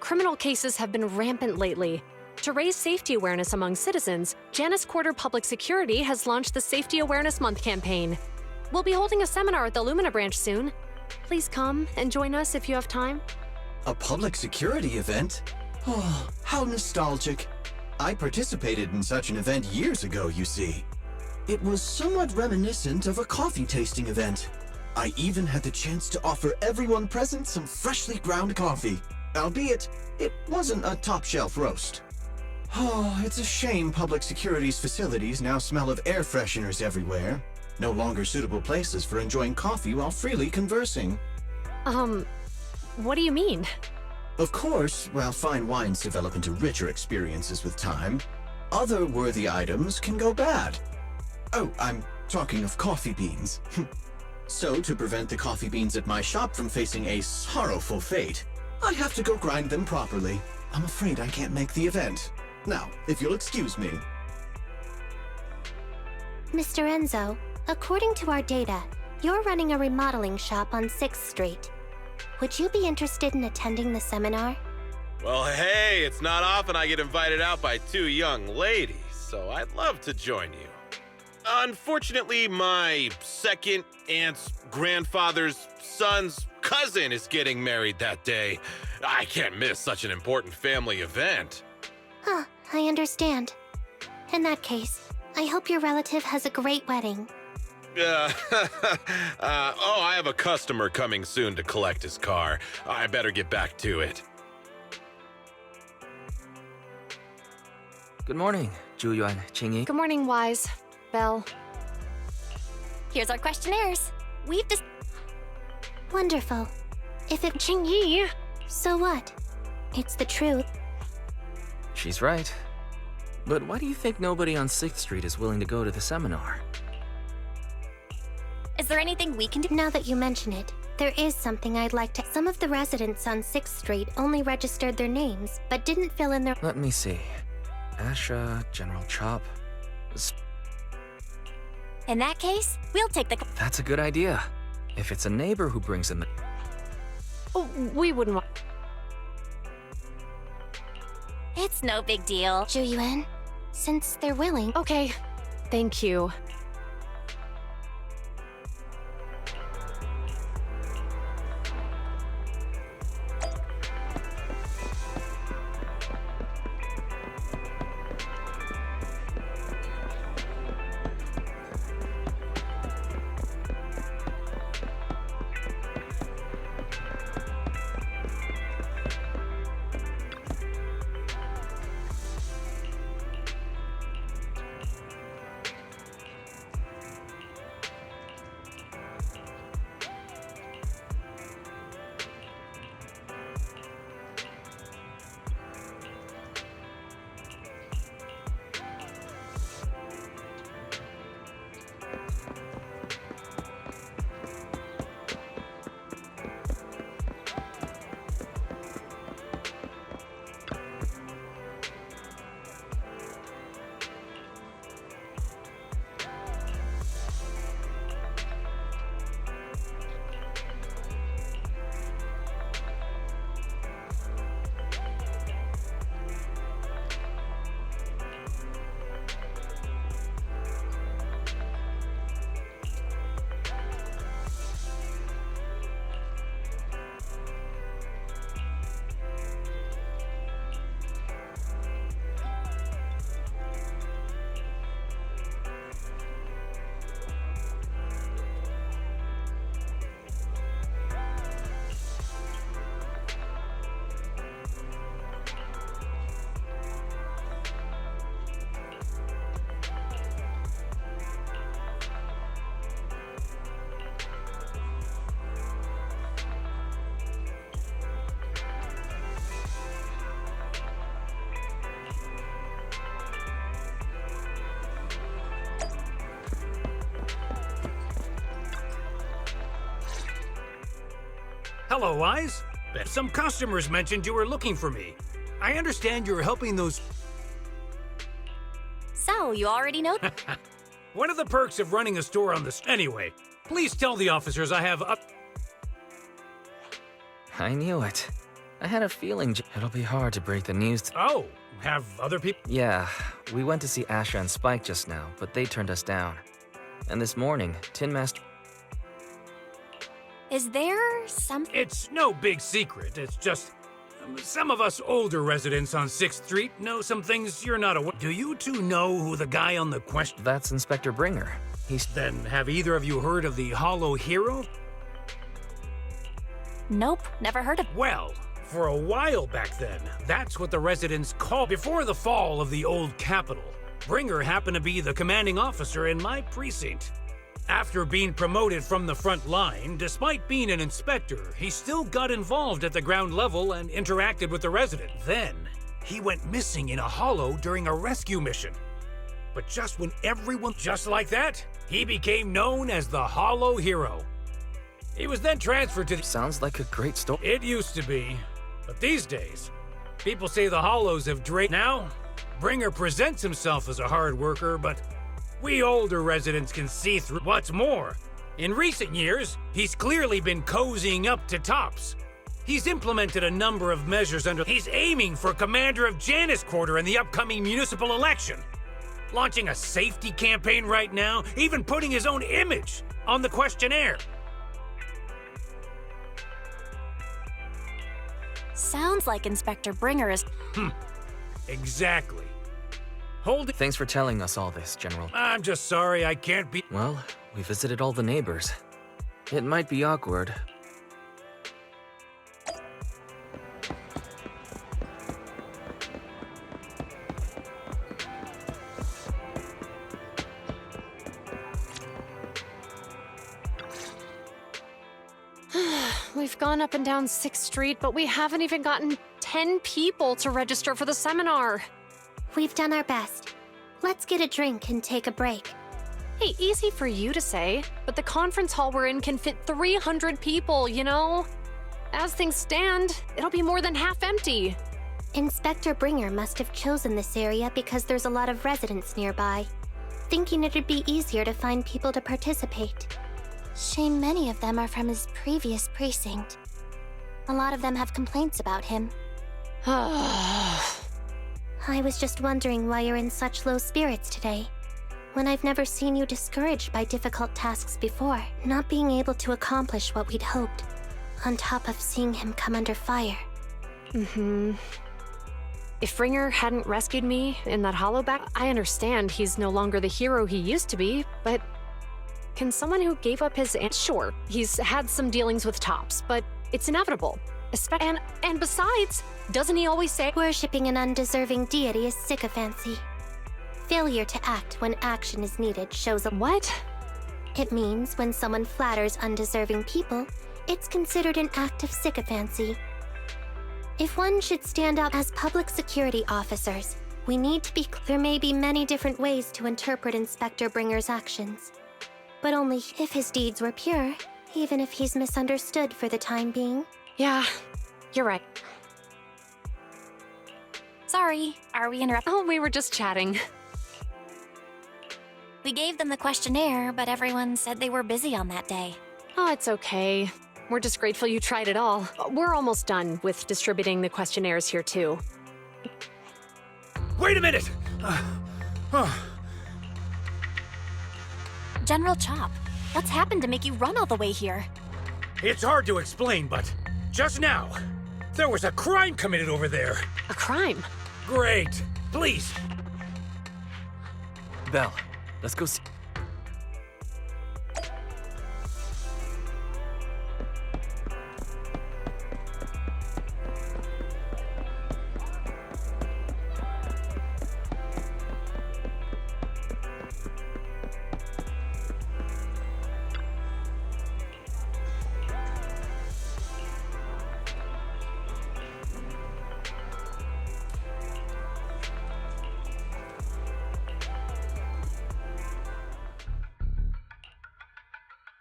criminal cases have been rampant lately. To raise safety awareness among citizens, Janus Quarter Public Security has launched the Safety Awareness Month campaign. We'll be holding a seminar at the Lumina branch soon. Please come and join us if you have time. A public security event? Oh, how nostalgic. I participated in such an event years ago, you see. It was somewhat reminiscent of a coffee tasting event. I even had the chance to offer everyone present some freshly ground coffee, albeit it wasn't a top-shelf roast. Oh, it's a shame public security's facilities now smell of air fresheners everywhere. No longer suitable places for enjoying coffee while freely conversing. What do you mean? Of course, while fine wines develop into richer experiences with time, other worthy items can go bad. Oh, I'm talking of coffee beans. So, to prevent the coffee beans at my shop from facing a sorrowful fate, I have to go grind them properly. I'm afraid I can't make the event. Now, if you'll excuse me. Mr. Enzo, according to our data, you're running a remodeling shop on 6th Street. Would you be interested in attending the seminar? Well, hey, it's not often I get invited out by two young ladies, so I'd love to join you. Unfortunately, my second aunt's grandfather's son's cousin is getting married that day. I can't miss such an important family event. Huh, I understand. In that case, I hope your relative has a great wedding. I have a customer coming soon to collect his car. I better get back to it. Good morning, Zhuyuan, Qingyi. Good morning, Wise. Belle. Here's our questionnaires. We've just... Wonderful. If it... Qingyi! So what? It's the truth. She's right. But why do you think nobody on 6th Street is willing to go to the seminar? Is there anything we can do? Now that you mention it, there is something I'd like to... Some of the residents on 6th Street only registered their names, but didn't fill in their... Let me see. Asha, General Chop. In that case, we'll take the... That's a good idea. If it's a neighbor who brings in the... Oh, we wouldn't want... It's no big deal. Zhuyuan, since they're willing... Okay, thank you. Hello, Wise. Some customers mentioned you were looking for me. I understand you're helping those... So, you already know? One of the perks of running a store on this... Anyway, please tell the officers I have up... I knew it. I had a feeling it'll be hard to break the news. Oh, have other people? Yeah, we went to see Asha and Spike just now, but they turned us down. And this morning, Tin Master... Is there some... It's no big secret. It's just some of us older residents on 6th Street know some things you're not aware. Do you two know who the guy on the question... That's Inspector Bringer. He's... Then have either of you heard of the Hollow Hero? Nope, never heard of... Well, for a while back then, that's what the residents called. Before the fall of the old capital, Bringer happened to be the commanding officer in my precinct. After being promoted from the front line, despite being an inspector, he still got involved at the ground level and interacted with the resident. Then, he went missing in a hollow during a rescue mission. But just when everyone... Just like that, he became known as the Hollow Hero. He was then transferred to the... Sounds like a great story. It used to be, but these days, people say the Hollows have drained. Now, Bringer presents himself as a hard worker, but we older residents can see through. What's more, in recent years, he's clearly been cozying up to tops. He's implemented a number of measures under... He's aiming for commander of Janus Quarter in the upcoming municipal election. Launching a safety campaign right now, even putting his own image on the questionnaire. Sounds like Inspector Bringer is... Exactly. Hold it. Thanks for telling us all this, General. I'm just sorry I can't be... Well, we visited all the neighbors. It might be awkward. We've gone up and down 6th Street, but we haven't even gotten 10 people to register for the seminar. We've done our best. Let's get a drink and take a break. Hey, easy for you to say, but the conference hall we're in can fit 300 people, you know? As things stand, it'll be more than half empty. Inspector Bringer must have chosen this area because there's a lot of residents nearby, thinking it'd be easier to find people to participate. Shame many of them are from his previous precinct. A lot of them have complaints about him. I was just wondering why you're in such low spirits today, when I've never seen you discouraged by difficult tasks before, not being able to accomplish what we'd hoped, on top of seeing him come under fire. If Bringer hadn't rescued me in that hollow back, I understand he's no longer the hero he used to be, but can someone who gave up his... Sure, he's had some dealings with tops, but it's inevitable. And besides, doesn't he always say... Worshipping an undeserving deity is sycophancy. Failure to act when action is needed shows a... What? It means when someone flatters undeserving people, it's considered an act of sycophancy. If one should stand up as public security officers, we need to be... There may be many different ways to interpret Inspector Bringer's actions, but only if his deeds were pure, even if he's misunderstood for the time being. Yeah, you're right. Sorry, are we interrupting? Oh, we were just chatting. We gave them the questionnaire, but everyone said they were busy on that day. Oh, it's okay. We're just grateful you tried it all. We're almost done with distributing the questionnaires here, too. Wait a minute! General Chop, what's happened to make you run all the way here? It's hard to explain, but just now, there was a crime committed over there. A crime? Great. Please. Belle, let's go see...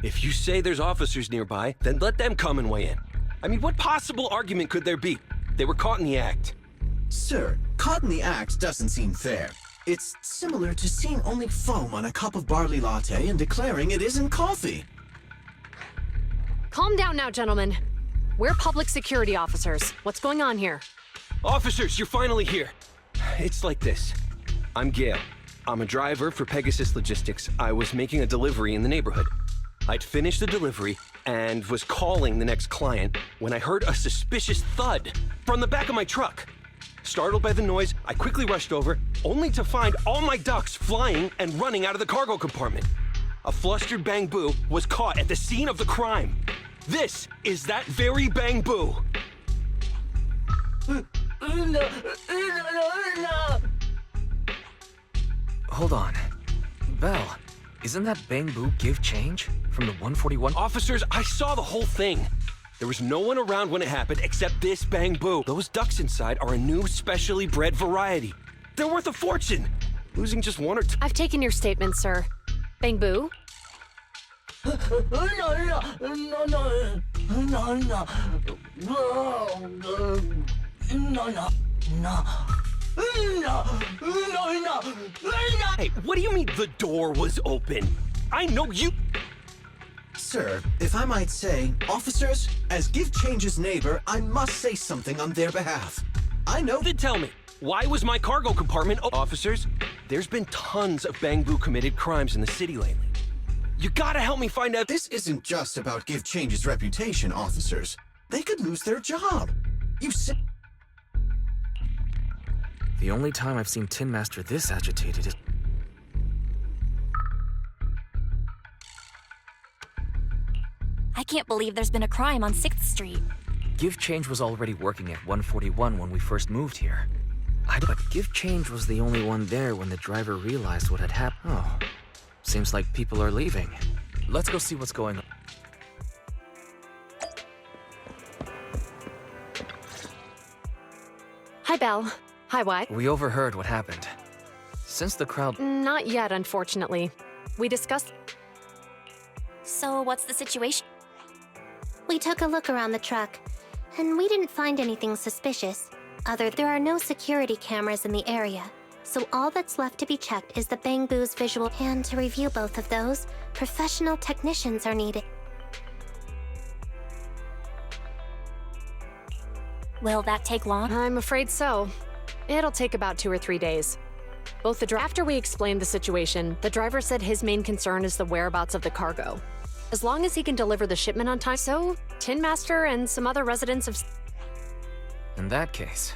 If you say there's officers nearby, then let them come and weigh in. I mean, what possible argument could there be? They were caught in the act. Sir, caught in the act doesn't seem fair. It's similar to seeing only foam on a cup of barley latte and declaring it isn't coffee. Calm down now, gentlemen. We're public security officers. What's going on here? Officers, you're finally here. It's like this. I'm Gale. I'm a driver for Pegasus Logistics. I was making a delivery in the neighborhood. I'd finished the delivery and was calling the next client when I heard a suspicious thud from the back of my truck. Startled by the noise, I quickly rushed over, only to find all my ducks flying and running out of the cargo compartment. A flustered Bang Boo was caught at the scene of the crime. This is that very Bang Boo. Hold on. Belle, isn't that Bang Boo give change from the 141? Officers, I saw the whole thing. There was no one around when it happened except this Bang Boo. Those ducks inside are a new specially bred variety. They're worth a fortune. Losing just one or two. I've taken your statement, sir. Bang Boo? Hey, what do you mean the door was open? I know you. Sir, if I might say, officers, as Give Change's neighbor, I must say something on their behalf. I know Then tell me, why was my cargo compartment officers? There's been tons of Bang Boo committed crimes in the city lately. You gotta help me find out. this isn't just about Give Change's reputation, officers. They could lose their job. You said The only time I've seen Tin Master this agitated is... I can't believe there's been a crime on 6th Street. Give Change was already working at 141 when we first moved here. But Give Change was the only one there when the driver realized what had happened. Oh, seems like people are leaving. Let's go see what's going on. Hi, Belle. Hi, Wyatt. We overheard what happened. Since the crowd... Not yet, unfortunately. We discussed... So what's the situation? We took a look around the truck, and we didn't find anything suspicious. There are no security cameras in the area, so all that's left to be checked is the Bang Boo's visual. And to review both of those, professional technicians are needed. Will that take long? I'm afraid so. It'll take about 2 or 3 days. After we explained the situation, the driver said his main concern is the whereabouts of the cargo. As long as he can deliver the shipment on time, so Tin Master and some other residents of... In that case,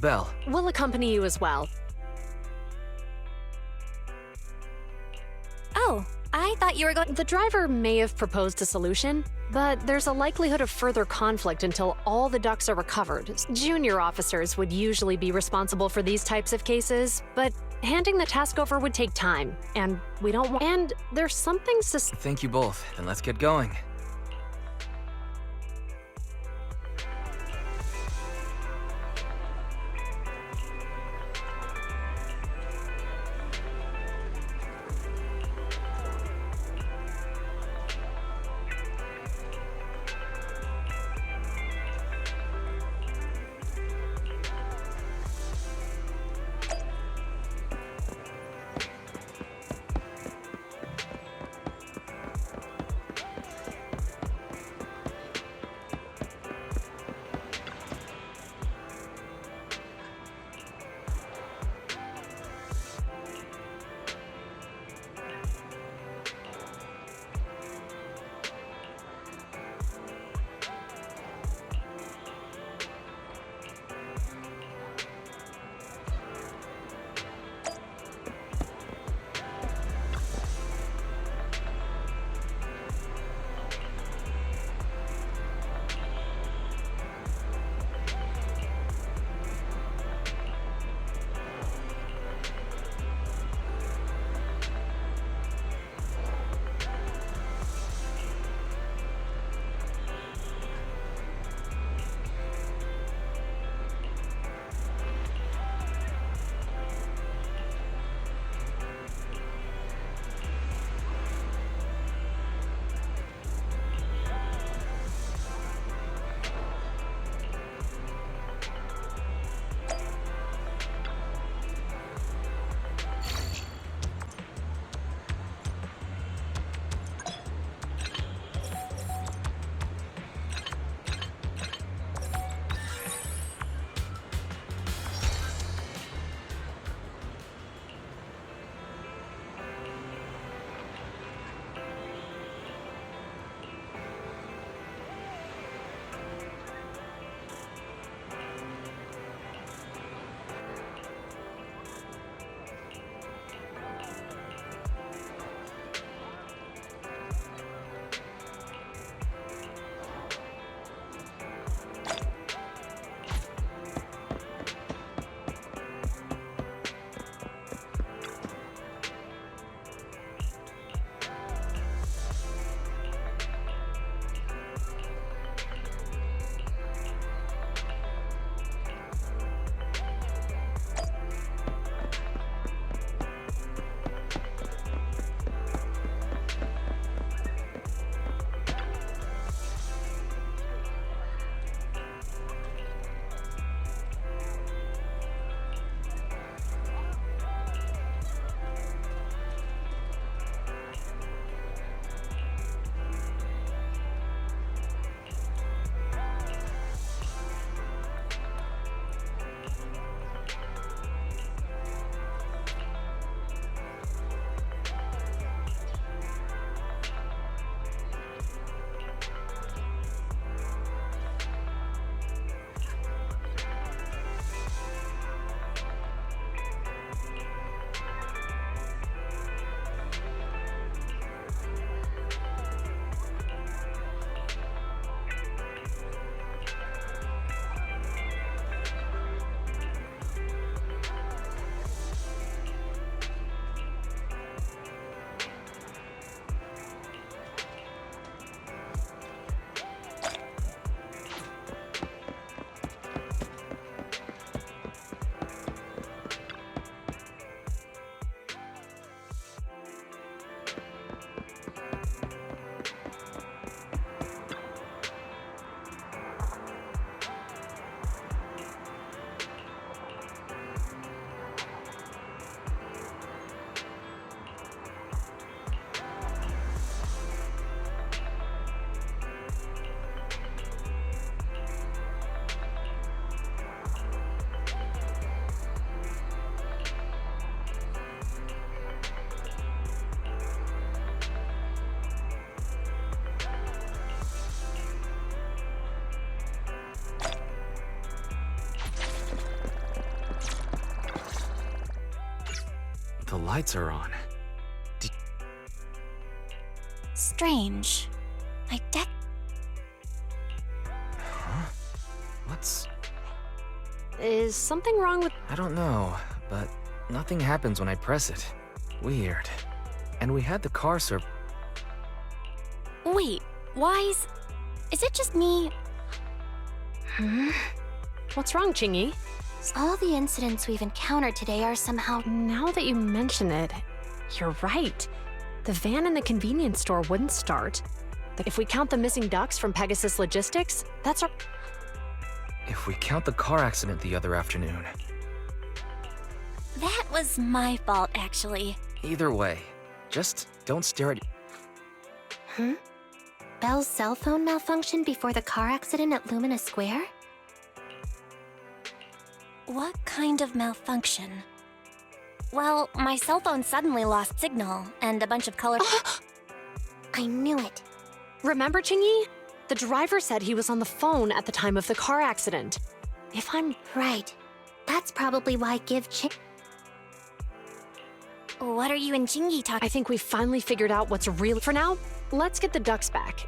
Belle, will accompany you as well. Oh, I thought you were going... The driver may have proposed a solution, but there's a likelihood of further conflict until all the ducks are recovered. Junior officers would usually be responsible for these types of cases, but handing the task over would take time, and we don't want... And there's something thank you both, and let's get going. lights are on. Strange. Huh? What's... Is something wrong with... I don't know, but nothing happens when I press it. Weird. And we had the car Wait, Wise? Is it just me? What's wrong, Chingy? All the incidents we've encountered today are somehow... Now that you mention it, you're right. The van in the convenience store wouldn't start. If we count the missing ducks from Pegasus Logistics, that's our... If we count the car accident the other afternoon. That was my fault, actually. Either way, just don't stare at... Belle's cell phone malfunctioned before the car accident at Lumina Square? What kind of malfunction? Well, my cell phone suddenly lost signal, and a bunch of color... I knew it. Remember, Chingy? The driver said he was on the phone at the time of the car accident. If I'm... Right. That's probably why What are you and Chingy talking? I think we finally figured out what's real. For now, let's get the ducks back.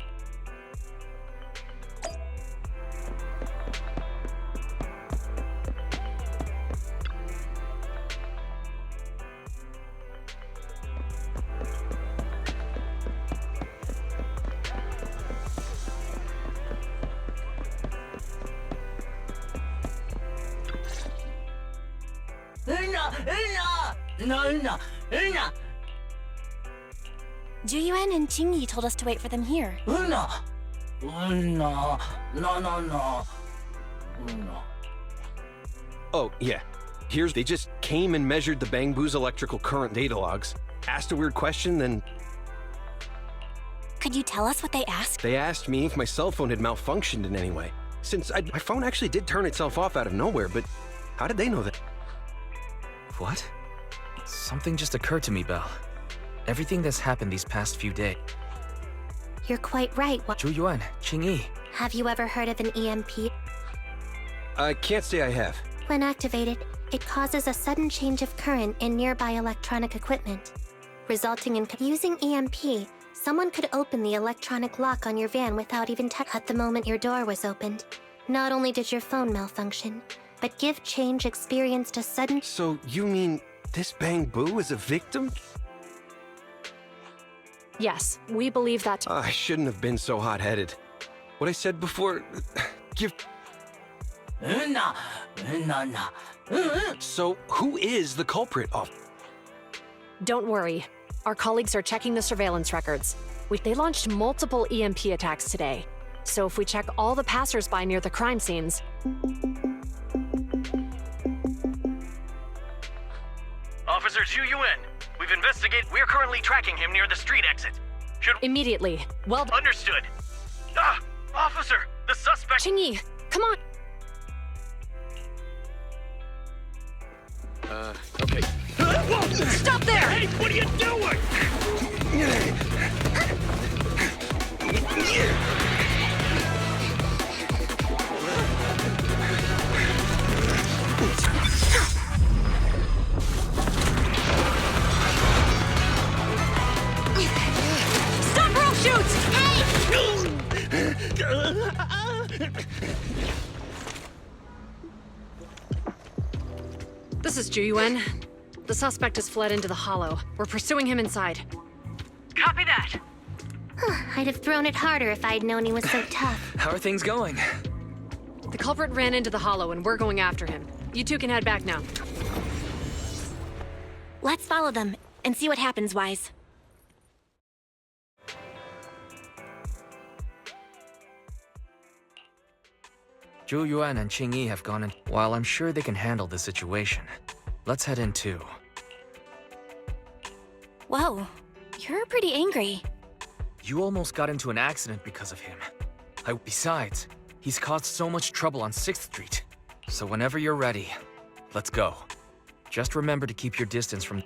Juyuan and Chingy told us to wait for them here. Oh, yeah. They just came and measured the Bangbu's electrical current data logs, asked a weird question, then Could you tell us what they asked? they asked me if my cell phone had malfunctioned in any way. Since my phone actually did turn itself off out of nowhere, but how did they know that? What? Something just occurred to me, Belle. Everything that's happened these past few days. You're quite right. Zhu Qingyi. Have you ever heard of an EMP? I can't say I have. When activated, it causes a sudden change of current in nearby electronic equipment, resulting in using EMP. Someone could open the electronic lock on your van without even at the moment your door was opened. Not only did your phone malfunction, but Give Change experienced a sudden... So you mean this Bangbu is a victim? Yes, we believe that. I shouldn't have been so hot-headed. What I said before... So who is the culprit? Don't worry. Our colleagues are checking the surveillance records. They launched multiple EMP attacks today. So if we check all the passers-by near the crime scenes... Officer Zhu Yuan, we've investigated. We're currently tracking him near the street exit. Immediately. Well... Understood. Ah! Officer! The suspect... Chingy, come on! Okay. Stop there! Hey, what are you doing? Stop roll shoots! Hey! This is Juyuan. The suspect has fled into the hollow. We're pursuing him inside. Copy that. I'd have thrown it harder if I'd known he was so tough. How are things going? The culprit ran into the hollow and we're going after him. You two can head back now. Let's follow them and see what happens, Wise. Zhu Yuan and Qingyi have gone in. While I'm sure they can handle the situation, let's head in too. Whoa, you're pretty angry. You almost got into an accident because of him. Besides, he's caused so much trouble on 6th Street. So whenever you're ready, let's go. Just remember to keep your distance from...